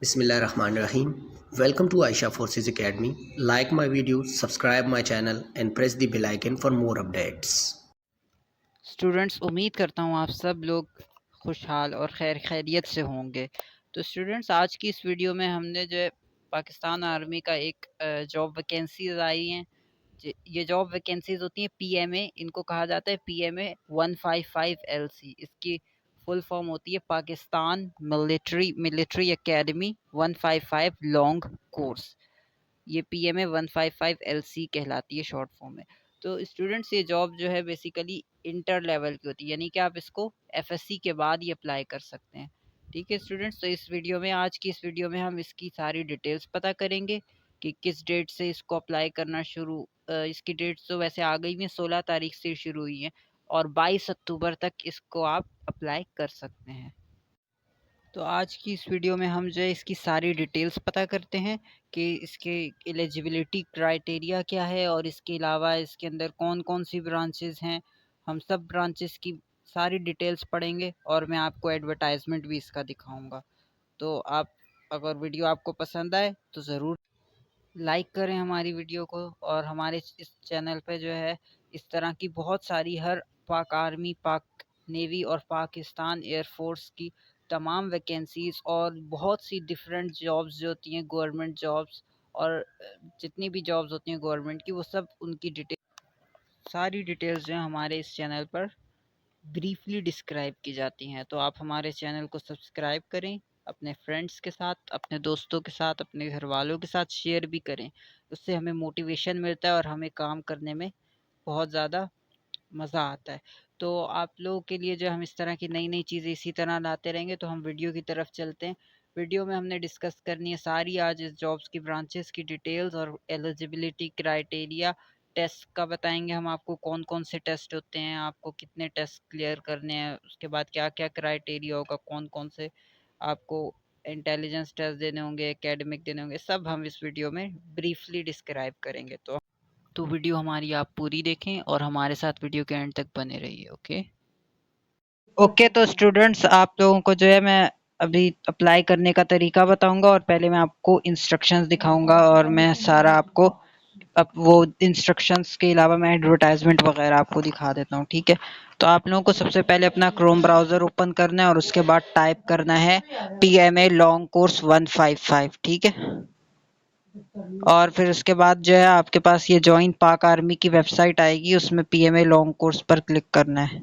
Bismillahirrahmanirrahim. Welcome to Aisha Forces Academy. Like my videos, subscribe my channel and press the bell icon for more updates. Students, उम्मीद करता हूँ आप सब लोग खुशहाल और खैरियत से होंगे। तो स्टूडेंट्स, आज की इस वीडियो में हमने जो है पाकिस्तान आर्मी का एक जॉब वैकेंसीज आई हैं। ये जॉब वैकेंसीज होती हैं पीएमए, इनको कहा जाता है पीएमए 155 एलसी। इसकी फुल फॉर्म होती है Pakistan military academy 155 long course. ये पीएमए 155 एलसी कहलाती है शॉर्ट फॉर्म में। तो स्टूडेंट्स, ये जॉब जो है बेसिकली इंटर लेवल की होती है, यानी कि आप इसको एफएससी के बाद ही अप्लाई कर सकते हैं। ठीक है स्टूडेंट्स, तो आज की इस वीडियो में हम इसकी सारी डिटेल्स पता करेंगे कि किस डेट से इसको अप्लाई करना शुरू। इसकी डेट्स तो वैसे आ गई हैं, 16 तारीख से शुरू हुई हैं और 22 अक्टूबर तक इसको आप अप्लाई कर सकते हैं। तो आज की इस वीडियो में हम जो है इसकी सारी डिटेल्स पता करते हैं कि इसके एलिजिबिलिटी क्राइटेरिया क्या है और इसके अलावा इसके अंदर कौन कौन सी ब्रांचेस हैं। हम सब ब्रांचेस की सारी डिटेल्स पढ़ेंगे और मैं आपको एडवर्टाइजमेंट भी इसका दिखाऊंगा। तो आप, अगर वीडियो आपको पसंद आए तो ज़रूर लाइक करें हमारी वीडियो को। और हमारे इस चैनल पे जो है इस तरह की बहुत सारी हर पाक आर्मी, पाक नेवी और पाकिस्तान एयरफोर्स की तमाम वैकेंसीज और बहुत सी डिफरेंट जॉब्स जो होती हैं गवर्नमेंट जॉब्स, और जितनी भी जॉब्स होती हैं गवर्नमेंट की, वो सब उनकी सारी डिटेल्स जो हैं हमारे इस चैनल पर ब्रीफली डिस्क्राइब की जाती हैं। तो आप हमारे चैनल को सब्सक्राइब करें, अपने फ्रेंड्स के साथ, अपने दोस्तों के साथ, अपने घर वालों के साथ शेयर भी करें। उससे हमें मोटिवेशन मिलता है और हमें काम करने में बहुत ज़्यादा मज़ा आता है। तो आप लोगों के लिए जो हम इस तरह की नई नई चीज़ें इसी तरह लाते रहेंगे। तो हम वीडियो की तरफ चलते हैं। वीडियो में हमने डिस्कस करनी है सारी आज इस जॉब्स की ब्रांचेस की डिटेल्स और एलिजिबिलिटी क्राइटेरिया। टेस्ट का बताएंगे हम आपको, कौन कौन से टेस्ट होते हैं, आपको कितने टेस्ट क्लियर करने हैं, उसके बाद क्या क्या क्राइटेरिया होगा, कौन कौन से आपको इंटेलिजेंस टेस्ट देने होंगे, एकेडमिक देने होंगे, सब हम इस वीडियो में ब्रीफली डिस्क्राइब करेंगे। तो वीडियो हमारी आप पूरी देखें और हमारे साथ वीडियो के एंड तक बने रहिए। ओके, तो स्टूडेंट्स, आप लोगों को जो है मैं अभी अप्लाई करने का तरीका बताऊंगा और पहले मैं आपको इंस्ट्रक्शंस दिखाऊंगा और मैं सारा आपको, अब वो इंस्ट्रक्शंस के अलावा मैं एडवर्टाइजमेंट वगैरह आपको दिखा देता हूँ। ठीक है, तो आप लोगों को सबसे पहले अपना क्रोम ब्राउज़र ओपन करना है और उसके बाद टाइप करना है पीएमए लॉन्ग कोर्स 155। ठीक है, और फिर उसके बाद जो है आपके पास ये जॉइन पाक आर्मी की वेबसाइट आएगी, उसमें पीएमए लॉन्ग कोर्स पर क्लिक करना है।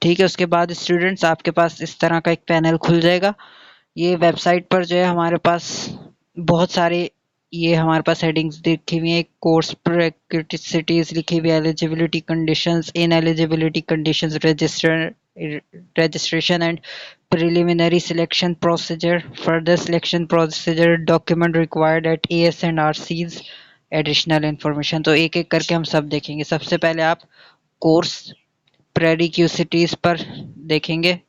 ठीक है, उसके बाद स्टूडेंट्स आपके पास इस तरह का एक पैनल खुल जाएगा। ये वेबसाइट पर जो है हमारे पास बहुत सारे, ये हमारे पास हेडिंग्स लिखी हुई हैं। कोर्स प्रेक्टिसिटीज लिखी हुई है, eligibility conditions, in eligibility conditions, registration and preliminary selection procedure, further selection procedure, document required at AS and RCs, additional information। तो एक एक करके हम सब देखेंगे। सबसे पहले आप कोर्स प्रेडिक्यूसिटीज पर देखेंगे,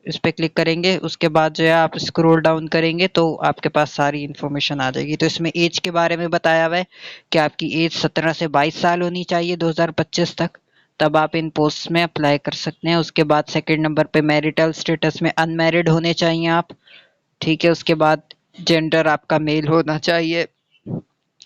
इस पे क्लिक करेंगे। उसके बाद जो है आप स्क्रॉल डाउन करेंगे तो आपके पास सारी इन्फॉर्मेशन आ जाएगी। तो इसमें एज के बारे में बताया हुआ है कि आपकी एज 17 से 22 साल होनी चाहिए 2025 तक, तब आप इन पोस्ट में अप्लाई कर सकते हैं। उसके बाद सेकंड नंबर पे मैरिटल स्टेटस में अनमैरिड होने चाहिए आप। ठीक है, उसके बाद जेंडर आपका मेल होना चाहिए,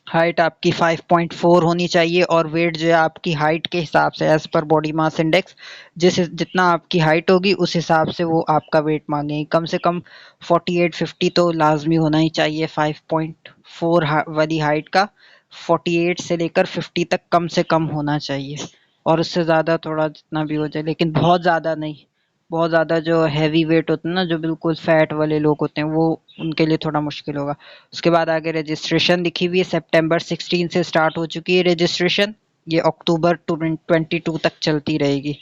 हाइट आपकी 5.4 होनी चाहिए और वेट जो है आपकी हाइट के हिसाब से as per body mass index, जितना आपकी हाइट होगी उस हिसाब से वो आपका वेट मांगेंगे। कम से कम 48-50 तो लाजमी होना ही चाहिए। 5.4 वाली हाइट का 48 से लेकर 50 तक कम से कम होना चाहिए, और उससे ज़्यादा थोड़ा जितना भी हो जाए, लेकिन बहुत ज़्यादा नहीं। बहुत ज़्यादा जो हैवी वेट होते हैं ना, जो बिल्कुल फैट वाले लोग होते हैं, वो उनके लिए थोड़ा मुश्किल होगा। उसके बाद आगे रजिस्ट्रेशन लिखी हुई है, सितंबर 16 से स्टार्ट हो चुकी है रजिस्ट्रेशन, ये अक्टूबर 22 तक चलती रहेगी।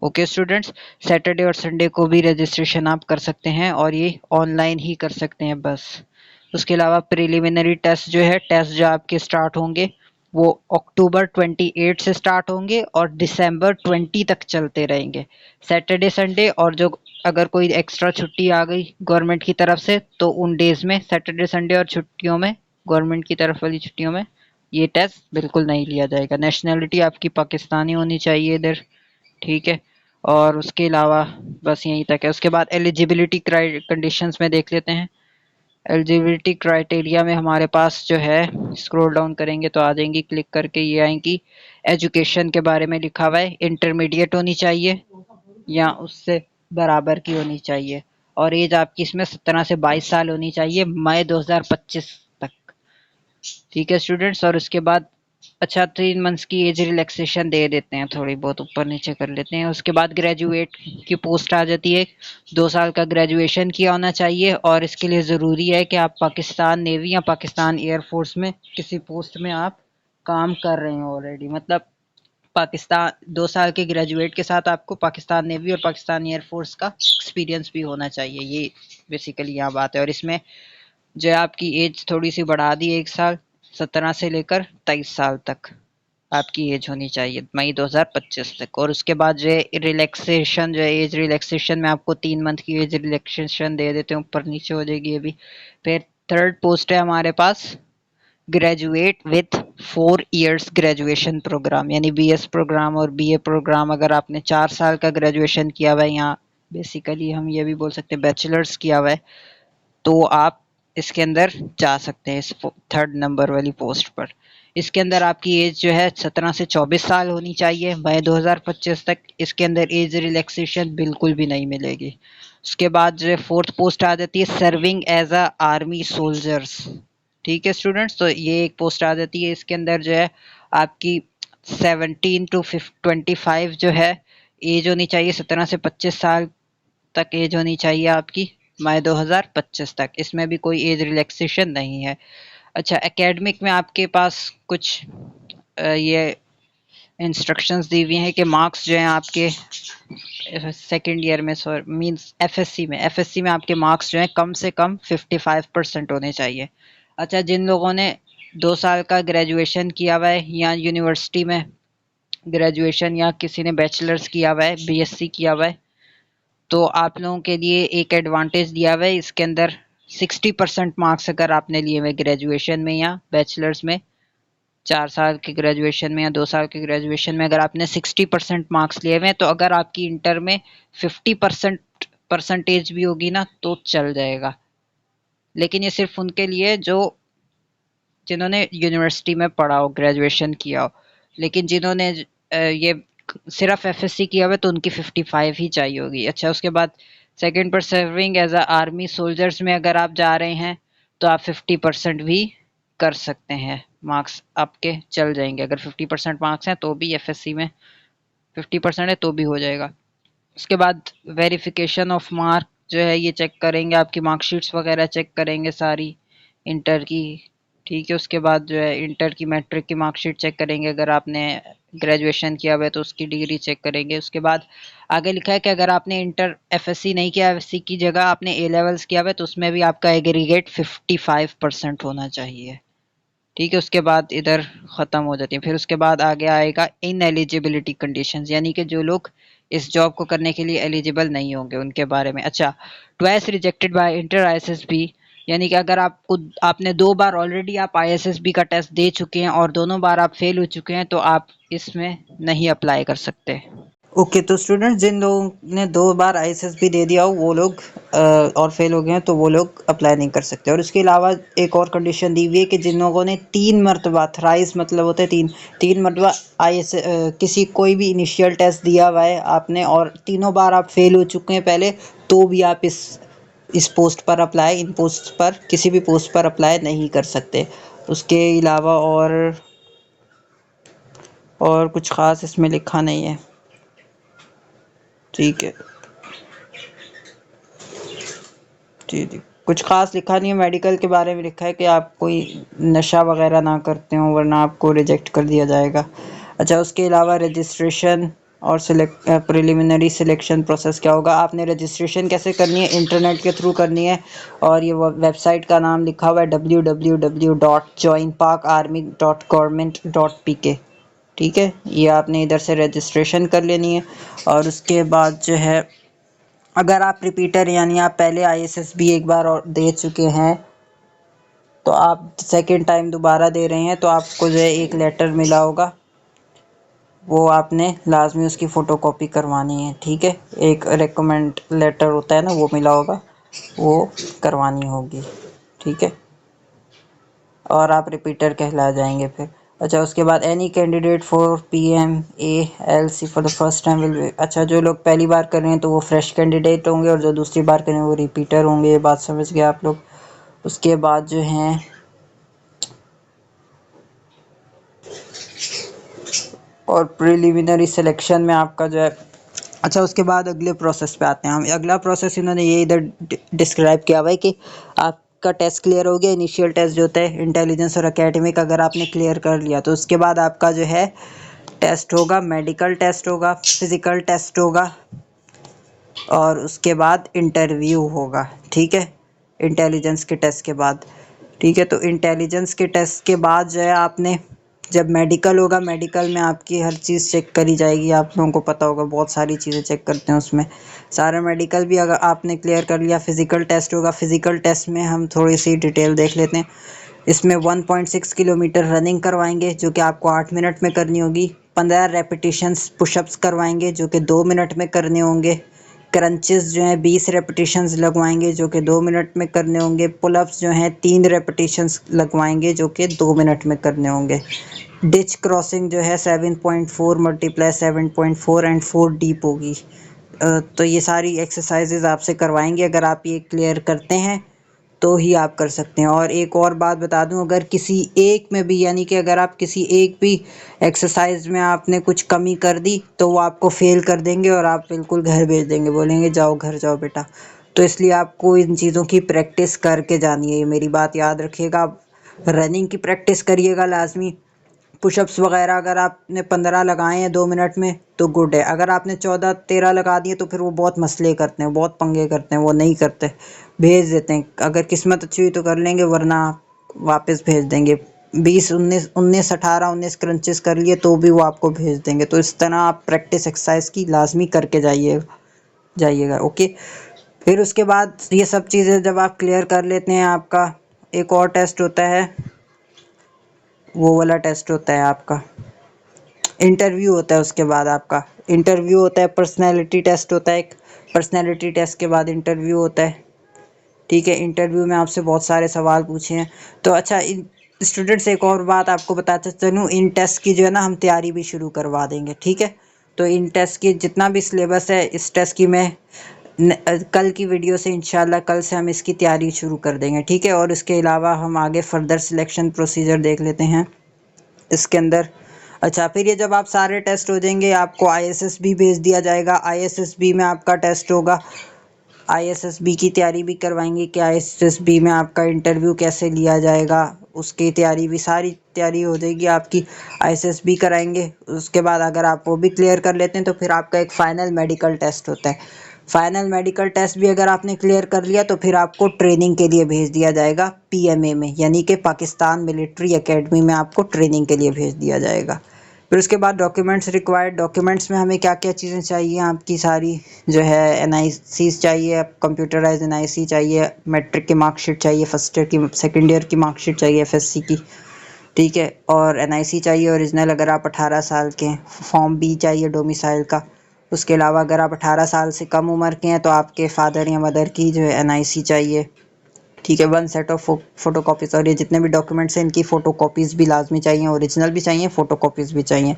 ओके स्टूडेंट्स, सैटरडे और संडे को भी रजिस्ट्रेशन आप कर सकते हैं और ये ऑनलाइन ही कर सकते हैं बस। उसके अलावा प्रिलिमिनरी टेस्ट जो है, टेस्ट जो आपके स्टार्ट होंगे वो अक्टूबर 28 से स्टार्ट होंगे और दिसंबर 20 तक चलते रहेंगे, सैटरडे संडे। और जो अगर कोई एक्स्ट्रा छुट्टी आ गई गवर्नमेंट की तरफ से तो उन डेज में, सैटरडे संडे और छुट्टियों में, गवर्नमेंट की तरफ वाली छुट्टियों में ये टेस्ट बिल्कुल नहीं लिया जाएगा। नेशनैलिटी आपकी पाकिस्तानी होनी चाहिए इधर। ठीक है, और उसके अलावा बस यहीं तक है। उसके बाद एलिजिबिलिटी कंडीशंस में देख लेते हैं। एलिजिबिलिटी क्राइटेरिया में हमारे पास जो है स्क्रॉल डाउन करेंगे तो आ जाएंगी, क्लिक करके ये आएंगी। एजुकेशन के बारे में लिखा हुआ है इंटरमीडिएट होनी चाहिए या उससे बराबर की होनी चाहिए, और एज आपकी इसमें 17 से 22 साल होनी चाहिए मई 2025 तक। ठीक है स्टूडेंट्स, और उसके बाद अच्छा 3 मंथ्स की एज रिलैक्सेशन दे देते हैं, थोड़ी बहुत ऊपर नीचे कर लेते हैं। उसके बाद ग्रेजुएट की पोस्ट आ जाती है, 2 साल का ग्रेजुएशन किया होना चाहिए, और इसके लिए ज़रूरी है कि आप पाकिस्तान नेवी या पाकिस्तान एयरफोर्स में किसी पोस्ट में आप काम कर रहे हो ऑलरेडी। मतलब पाकिस्तान 2 साल के ग्रेजुएट के साथ आपको पाकिस्तान नेवी और पाकिस्तान एयरफोर्स का एक्सपीरियंस भी होना चाहिए, ये बेसिकली यहाँ बात है। और इसमें जो है आपकी एज थोड़ी सी बढ़ा दी 1 साल, 17 से लेकर 23 साल तक आपकी एज होनी चाहिए मई 2025 तक। और उसके बाद जो है रिलैक्सेशन, जो है एज रिलैक्सेशन में आपको 3 मंथ की एज रिलैक्सेशन दे देते हैं, ऊपर नीचे हो जाएगी ये भी। फिर थर्ड पोस्ट है हमारे पास graduate with 4 years graduation program, यानी बीएस प्रोग्राम और बीए प्रोग्राम। अगर आपने 4 साल का ग्रेजुएशन किया हुआ है, यहाँ बेसिकली हम ये भी बोल सकते हैं बैचलर्स किया हुआ है, तो आप इसके अंदर जा सकते हैं इस थर्ड नंबर वाली पोस्ट पर। इसके अंदर आपकी एज जो है 17 से 24 साल होनी चाहिए मई 2025 तक। इसके अंदर एज रिलैक्सेशन बिल्कुल भी नहीं मिलेगी। उसके बाद जो है फोर्थ पोस्ट आ जाती है serving as a army soldiers. ठीक है स्टूडेंट्स, तो ये एक पोस्ट आ जाती है। इसके अंदर जो है आपकी 17 टू 25 जो है एज होनी चाहिए, 17 से 25 साल तक एज होनी चाहिए आपकी मई 2025 तक। इसमें भी कोई एज रिलैक्सेशन नहीं है। अच्छा, एकेडमिक में आपके पास कुछ ये इंस्ट्रक्शंस दी हुई हैं कि मार्क्स जो हैं आपके सेकेंड ईयर में मींस एफएससी में आपके मार्क्स जो हैं कम से कम 55% होने चाहिए। अच्छा, जिन लोगों ने 2 साल का ग्रेजुएशन किया हुआ है या यूनिवर्सिटी में ग्रेजुएशन या किसी ने बैचलर्स किया हुआ है, बीएससी किया हुआ है, तो आप लोगों के लिए एक एडवांटेज दिया हुआ है इसके अंदर। 60% मार्क्स अगर आपने लिए हुए ग्रेजुएशन में या बैचलर्स में, 4 साल के ग्रेजुएशन में या 2 साल के ग्रेजुएशन में अगर आपने 60% मार्क्स लिए हुए हैं, तो अगर आपकी इंटर में 50% परसेंटेज भी होगी ना तो चल जाएगा। लेकिन ये सिर्फ उनके लिए जो जिन्होंने यूनिवर्सिटी में पढ़ा हो, ग्रेजुएशन किया हो। लेकिन जिन्होंने ये सिर्फ एफएससी किया हुआ है तो उनकी 55 ही चाहिए होगी। अच्छा, उसके बाद सेकंड पर serving as a army soldiers में अगर आप जा रहे हैं तो आप 50% भी कर सकते हैं, मार्क्स आपके चल जाएंगे। अगर 50% मार्क्स हैं तो भी एफएससी में 50% है तो भी हो जाएगा। उसके बाद वेरिफिकेशन ऑफ मार्क जो है ये चेक करेंगे, आपकी मार्कशीट्स वगैरह चेक करेंगे सारी इंटर की। ठीक है, उसके बाद जो है इंटर की मैट्रिक की मार्कशीट चेक करेंगे, अगर आपने ग्रेजुएशन किया हुआ है तो उसकी डिग्री चेक करेंगे। उसके बाद आगे लिखा है कि अगर आपने इंटर एफएससी नहीं किया, एफएससी की जगह आपने ए लेवल्स किया हुआ है तो उसमें भी आपका एग्रीगेट 55% होना चाहिए। ठीक है, उसके बाद इधर ख़त्म हो जाती है। फिर उसके बाद आगे आएगा इन एलिजिबिलिटी कंडीशंस, यानी कि जो लोग इस जॉब को करने के लिए एलिजिबल नहीं होंगे उनके बारे में। अच्छा, twice rejected by inter ISSB, यानी कि अगर आपने 2 बार ऑलरेडी आप आईएसएसबी का टेस्ट दे चुके हैं और दोनों बार आप फेल हो चुके हैं तो आप इसमें नहीं अप्लाई कर सकते। ओके, तो स्टूडेंट जिन लोगों ने 2 बार आईएसएसबी दे दिया हो वो लोग और फेल हो गए हैं तो वो लोग अप्लाई नहीं कर सकते। और उसके अलावा एक और कंडीशन दी हुई है कि जिन लोगों ने 3 मरतबा, थ्राइस मतलब होता है 3 मरतबा किसी कोई भी इनिशियल टेस्ट दिया हुआ है आपने और तीनों बार आप फेल हो चुके हैं पहले, तो भी आप इस पोस्ट पर अप्लाई, इन पोस्ट पर किसी भी पोस्ट पर अप्लाई नहीं कर सकते। उसके अलावा और कुछ ख़ास इसमें लिखा नहीं है। ठीक है जी जी, कुछ खास लिखा नहीं है। मेडिकल के बारे में लिखा है कि आप कोई नशा वगैरह ना करते हो वरना आपको रिजेक्ट कर दिया जाएगा। अच्छा, उसके अलावा रजिस्ट्रेशन और प्रिलिमिनरी सिलेक्शन प्रोसेस क्या होगा, आपने रजिस्ट्रेशन कैसे करनी है, इंटरनेट के थ्रू करनी है। और ये वेबसाइट का नाम लिखा हुआ है www.joinparkarmy.government.pk। ठीक है, ये आपने इधर से रजिस्ट्रेशन कर लेनी है। और उसके बाद जो है अगर आप रिपीटर यानी आप पहले आईएसएसबी एक बार और दे चुके हैं तो आप सेकंड टाइम दोबारा दे रहे हैं तो आपको जो है एक लेटर मिला होगा वो आपने लाजमी उसकी फ़ोटोकॉपी करवानी है, ठीक है। एक रिकमेंड लेटर होता है ना, वो मिला होगा, वो करवानी होगी, ठीक है। और आप रिपीटर कहला जाएंगे फिर। अच्छा, उसके बाद any candidate for PMALC for the first time will, अच्छा जो लोग पहली बार कर रहे हैं तो वो फ्रेश कैंडिडेट होंगे, और जो दूसरी बार कर रहे हैं वो रिपीटर होंगे। ये बात समझ गए आप लोग। उसके बाद जो हैं और प्रिलिमिनरी सिलेक्शन में आपका जो है, अच्छा उसके बाद अगले प्रोसेस पे आते हैं हम। अगला प्रोसेस इन्होंने ये इधर डिस्क्राइब किया हुआ है कि आपका टेस्ट क्लियर हो गया। इनिशियल टेस्ट जो होता है इंटेलिजेंस और एकेडमिक, अगर आपने क्लियर कर लिया तो उसके बाद आपका जो है टेस्ट होगा, मेडिकल टेस्ट होगा, फिजिकल टेस्ट होगा, और उसके बाद इंटरव्यू होगा, ठीक है। इंटेलिजेंस के टेस्ट के बाद, ठीक है। तो इंटेलिजेंस के टेस्ट के बाद जो है आपने जब मेडिकल होगा, मेडिकल में आपकी हर चीज़ चेक करी जाएगी। आप लोगों को पता होगा बहुत सारी चीज़ें चेक करते हैं उसमें, सारा मेडिकल भी अगर आपने क्लियर कर लिया। फिज़िकल टेस्ट होगा, फिज़िकल टेस्ट में हम थोड़ी सी डिटेल देख लेते हैं। इसमें 1.6 किलोमीटर रनिंग करवाएंगे जो कि आपको 8 मिनट में करनी होगी। 15 रेपिटेशंस पुशअप्स करवाएंगे जो कि 2 मिनट में करने होंगे। क्रंचेस जो हैं 20 रेपिटेशंस लगवाएंगे जो कि 2 मिनट में करने होंगे। पुलअप्स जो हैं 3 रेपिटेशंस लगवाएंगे जो कि 2 मिनट में करने होंगे। डिच क्रॉसिंग जो है 7.4 मल्टीप्लाई 7.4 एंड 4 डीप होगी। तो ये सारी एक्सरसाइजेज आपसे करवाएंगे। अगर आप ये क्लियर करते हैं तो ही आप कर सकते हैं। और एक और बात बता दूं, अगर किसी एक में भी, यानी कि अगर आप किसी एक भी एक्सरसाइज में आपने कुछ कमी कर दी तो वो आपको फेल कर देंगे और आप बिल्कुल घर भेज देंगे, बोलेंगे जाओ घर जाओ बेटा। तो इसलिए आपको इन चीज़ों की प्रैक्टिस करके जानी है, ये मेरी बात याद रखिएगा। आप रनिंग की प्रैक्टिस करिएगा लाजमी। पुशअप्स वगैरह अगर आपने 15 लगाए हैं 2 मिनट में तो गुड है। अगर आपने 14-13 लगा दिए तो फिर वो बहुत मसले करते हैं, बहुत पंगे करते हैं, वो नहीं करते, भेज देते हैं। अगर किस्मत अच्छी हुई तो कर लेंगे, वरना वापस भेज देंगे। 20 19 18 19 क्रंचेस कर लिए तो भी वो आपको भेज देंगे। तो इस तरह आप प्रैक्टिस एक्सरसाइज की लाजमी करके जाइएगा, ओके। फिर उसके बाद ये सब चीज़ें जब आप क्लियर कर लेते हैं, आपका एक और टेस्ट होता है, वो वाला टेस्ट होता है आपका इंटरव्यू होता है। उसके बाद आपका इंटरव्यू होता है, पर्सनैलिटी टेस्ट होता है एक। पर्सनैलिटी टेस्ट के बाद इंटरव्यू होता है, ठीक है। इंटरव्यू में आपसे बहुत सारे सवाल पूछे हैं। तो अच्छा, इन स्टूडेंट्स एक और बात आपको बताता चलूँ, इन टेस्ट की जो है ना हम तैयारी भी शुरू करवा देंगे, ठीक है। तो इन टेस्ट की जितना भी सिलेबस है, इस टेस्ट की मैं कल की वीडियो से इंशाल्लाह कल से हम इसकी तैयारी शुरू कर देंगे, ठीक है। और इसके अलावा हम आगे फर्दर सिलेक्शन प्रोसीजर देख लेते हैं इसके अंदर। अच्छा, फिर ये जब आप सारे टेस्ट हो जाएंगे आपको ISSB भेज दिया जाएगा। ISSB में आपका टेस्ट होगा। ISSB की तैयारी भी करवाएंगे कि ISSB में आपका इंटरव्यू कैसे लिया जाएगा, उसकी तैयारी भी, सारी तैयारी हो जाएगी आपकी। ISSB कराएंगे। उसके बाद अगर आप वो भी क्लियर कर लेते हैं तो फिर आपका एक फ़ाइनल मेडिकल टेस्ट होता है। फ़ाइनल मेडिकल टेस्ट भी अगर आपने क्लियर कर लिया तो फिर आपको ट्रेनिंग के लिए भेज दिया जाएगा PMA में, यानी कि पाकिस्तान मिलिट्री एकेडमी में आपको ट्रेनिंग के लिए भेज दिया जाएगा। फिर उसके बाद डॉक्यूमेंट्स रिक्वायर्ड। डॉक्यूमेंट्स में हमें क्या क्या चीज़ें चाहिए, आपकी सारी जो है NIC चाहिए, कंप्यूटराइज NIC चाहिए, मैट्रिक की मार्कशीट चाहिए, फर्स्ट ईयर की, सेकेंड ईयर की मार्कशीट चाहिए FSC की, ठीक है। और NIC चाहिए ओरिजिनल अगर आप 18 साल के हैं। फॉर्म B चाहिए डोमिसाइल का। उसके अलावा अगर आप 18 साल से कम उम्र के हैं तो आपके फादर या मदर की जो है NIC चाहिए, ठीक है। 1 सेट ऑफ फ़ोटो कॉपीज़। और ये जितने भी डॉक्यूमेंट्स हैं इनकी फ़ोटो कॉपीज़ भी लाजमी चाहिए, ओरिजिनल भी चाहिए, फ़ोटो कॉपीज़ भी चाहिए।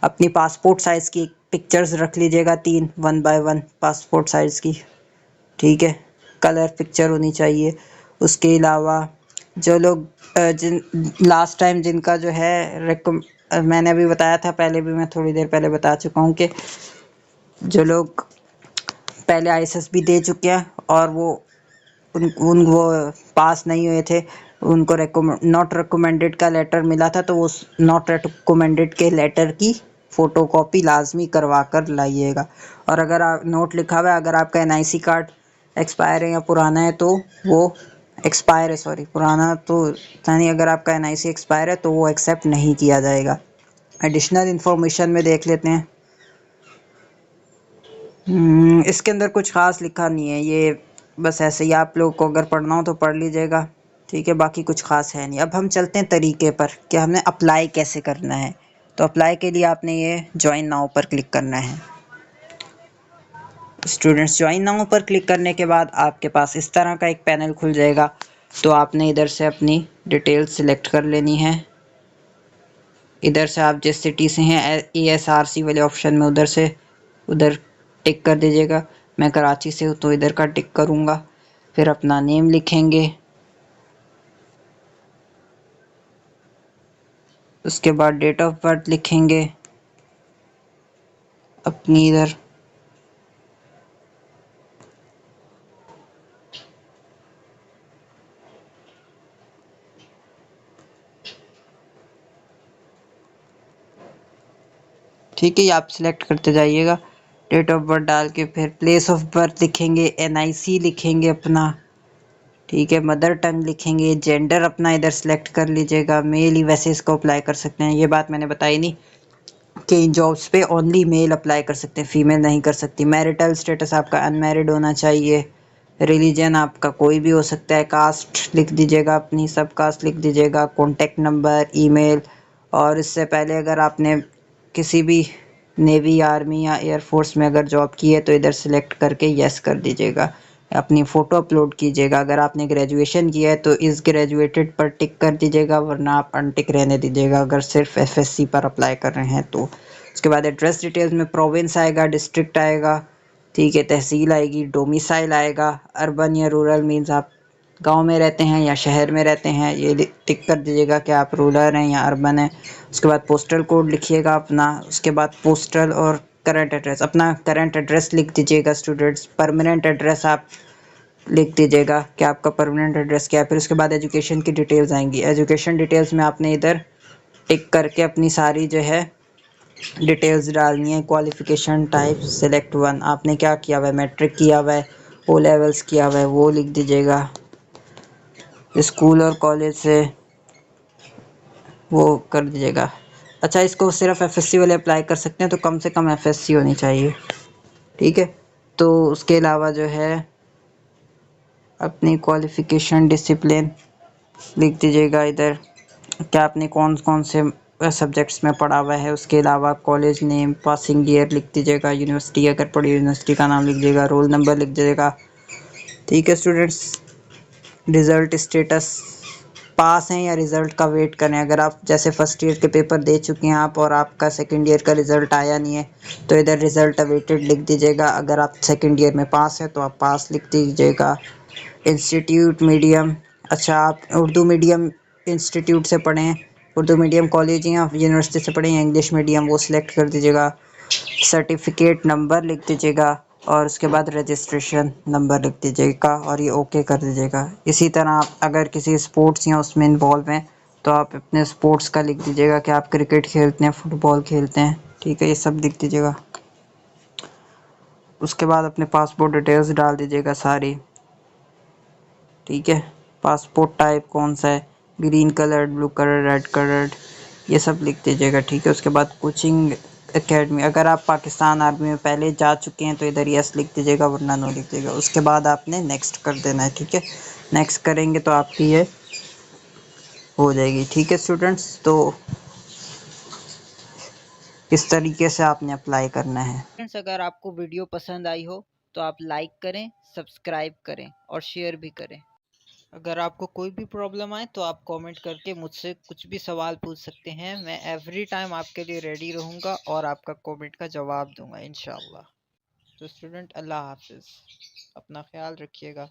अपनी पासपोर्ट साइज़ की पिक्चर्स रख लीजिएगा 3, 1 बाय 1 पासपोर्ट साइज़ की, ठीक है। कलर पिक्चर होनी चाहिए। उसके अलावा जो लोग जिन लास्ट टाइम जिनका जो है मैंने अभी बताया था, पहले भी मैं थोड़ी देर पहले बता चुका हूँ कि जो लोग पहले ISSB दे चुके हैं और वो वो पास नहीं हुए थे, उनको नॉट रिकमेंडेड का लेटर मिला था, तो वो नॉट रिकमेंडेड के लेटर की फ़ोटोकॉपी लाजमी करवा कर लाइएगा। और अगर आप नोट लिखा हुआ है, अगर आपका NIC कार्ड एक्सपायर है या पुराना है तो वो एक्सपायर है, सॉरी पुराना तो यानी अगर आपका NIC एक्सपायर है तो वो एक्सेप्ट नहीं किया जाएगा। एडिशनल इन्फॉर्मेशन में देख लेते हैं। इसके अंदर कुछ ख़ास लिखा नहीं है, ये बस ऐसे ही आप लोग को अगर पढ़ना हो तो पढ़ लीजिएगा, ठीक है। बाकी कुछ ख़ास है नहीं। अब हम चलते हैं तरीके पर कि हमने अप्लाई कैसे करना है, तो अप्लाई के लिए आपने ये ज्वाइन नाउ पर क्लिक करना है। स्टूडेंट्स ज्वाइन नाउ पर क्लिक करने के बाद आपके पास इस तरह का एक पैनल खुल जाएगा। तो आपने इधर से अपनी डिटेल्स सिलेक्ट कर लेनी है। इधर से आप जिस सिटी से हैं ESRC वाले ऑप्शन में उधर टिक कर दीजिएगा। मैं कराची से हूँ तो इधर का टिक करूँगा। फिर अपना नेम लिखेंगे, उसके बाद डेट ऑफ बर्थ लिखेंगे अपनी इधर, ठीक है। ये आप सिलेक्ट करते जाइएगा। डेट ऑफ बर्थ डाल के फिर प्लेस ऑफ बर्थ लिखेंगे, NIC लिखेंगे अपना, ठीक है। मदर टंग लिखेंगे, जेंडर अपना इधर सेलेक्ट कर लीजिएगा। मेल ही वैसे इसको अप्लाई कर सकते हैं, ये बात मैंने बताई नहीं कि इन जॉब्स पे ओनली मेल अप्लाई कर सकते हैं, फीमेल नहीं कर सकती। मैरिटल स्टेटस आपका अनमैरिड होना चाहिए। रिलीजन आपका कोई भी हो सकता है। कास्ट लिख दीजिएगा अपनी, सब कास्ट लिख दीजिएगा। Contact number, email. और इससे पहले अगर आपने किसी भी नेवी, आर्मी या एयरफोर्स में अगर जॉब की है तो इधर सेलेक्ट करके यस कर दीजिएगा। अपनी फ़ोटो अपलोड कीजिएगा। अगर आपने ग्रेजुएशन किया है तो इस ग्रेजुएटेड पर टिक कर दीजिएगा, वरना आप अनटिक रहने दीजिएगा अगर सिर्फ FSC पर अप्लाई कर रहे हैं तो। उसके बाद एड्रेस डिटेल्स में प्रोविंस आएगा, डिस्ट्रिक्ट आएगा, ठीक है, तहसील आएगी, डोमिसाइल आएगा। अर्बन या रूरल मीन्स आप गांव में रहते हैं या शहर में रहते हैं, ये टिक कर दीजिएगा कि आप रूरल हैं या अर्बन हैं। उसके बाद पोस्टल कोड लिखिएगा अपना। उसके बाद पोस्टल और करंट एड्रेस, अपना करंट एड्रेस लिख दीजिएगा स्टूडेंट्स। परमानेंट एड्रेस आप लिख दीजिएगा कि आपका परमानेंट एड्रेस क्या है। फिर उसके बाद एजुकेशन की डिटेल्स आएंगी। एजुकेशन डिटेल्स में आपने इधर टिक करके अपनी सारी जो है डिटेल्स डालनी है। क्वालिफिकेशन टाइप सेलेक्ट वन, आपने क्या किया हुआ है, मैट्रिक किया हुआ है, O लेवल्स किया हुआ है, वो लिख दीजिएगा। स्कूल और कॉलेज से वो कर दीजिएगा। अच्छा, इसको सिर्फ FSC वाले अप्लाई कर सकते हैं, तो कम से कम FSC होनी चाहिए, ठीक है। तो उसके अलावा जो है अपनी क्वालिफिकेशन डिसिप्लिन लिख दीजिएगा इधर, क्या आपने कौन कौन से सब्जेक्ट्स में पढ़ा हुआ है। उसके अलावा कॉलेज नेम, पासिंग ईयर लिख दीजिएगा। यूनिवर्सिटी अगर पढ़ी यूनिवर्सिटी का नाम लिख दीजिएगा। रोल नंबर लिख दीजिएगा, ठीक है स्टूडेंट्स। रिज़ल्ट स्टेटस, पास हैं या रिज़ल्ट का वेट करें। अगर आप जैसे फर्स्ट ईयर के पेपर दे चुके हैं आप और आपका सेकंड ईयर का रिज़ल्ट आया नहीं है तो इधर रिज़ल्ट अवेटेड लिख दीजिएगा। अगर आप सेकंड ईयर में पास हैं तो आप पास लिख दीजिएगा। इंस्टीट्यूट मीडियम, अच्छा आप उर्दू मीडियम इंस्टीट्यूट से पढ़ें, उर्दू मीडियम कॉलेज या यूनिवर्सिटी से पढ़ें या इंग्लिश मीडियम, वो सिलेक्ट कर दीजिएगा। सर्टिफिकेट नंबर लिख दीजिएगा और उसके बाद रजिस्ट्रेशन नंबर लिख दीजिएगा और ये ओके कर दीजिएगा। इसी तरह आप अगर किसी स्पोर्ट्स या उसमें इन्वॉल्व हैं तो आप अपने स्पोर्ट्स का लिख दीजिएगा कि आप क्रिकेट खेलते हैं, फुटबॉल खेलते हैं, ठीक है, ये सब लिख दीजिएगा। उसके बाद अपने पासपोर्ट डिटेल्स डाल दीजिएगा सारी, ठीक है। पासपोर्ट टाइप कौन सा है, green coloured, blue colour, red coloured, ये सब लिख दीजिएगा, ठीक है। उसके बाद कोचिंग एकेडमी, अगर आप पाकिस्तान आर्मी में पहले जा चुके हैं तो इधर यस लिख दीजिएगा, वरना नो लिख दीजिएगा। उसके बाद आपने नेक्स्ट कर देना है, ठीक है। नेक्स्ट करेंगे तो आपकी ये हो जाएगी, ठीक है स्टूडेंट्स। तो इस तरीके से आपने अप्लाई करना है। फ्रेंड्स, अगर आपको वीडियो पसंद आई हो तो आप लाइक करें, सब्सक्राइब करें और शेयर भी करें। अगर आपको कोई भी प्रॉब्लम आए तो आप कमेंट करके मुझसे कुछ भी सवाल पूछ सकते हैं। मैं एवरी टाइम आपके लिए रेडी रहूँगा और आपका कमेंट का जवाब दूंगा इंशाल्लाह। तो स्टूडेंट, अल्लाह हाफिज़, अपना ख्याल रखिएगा।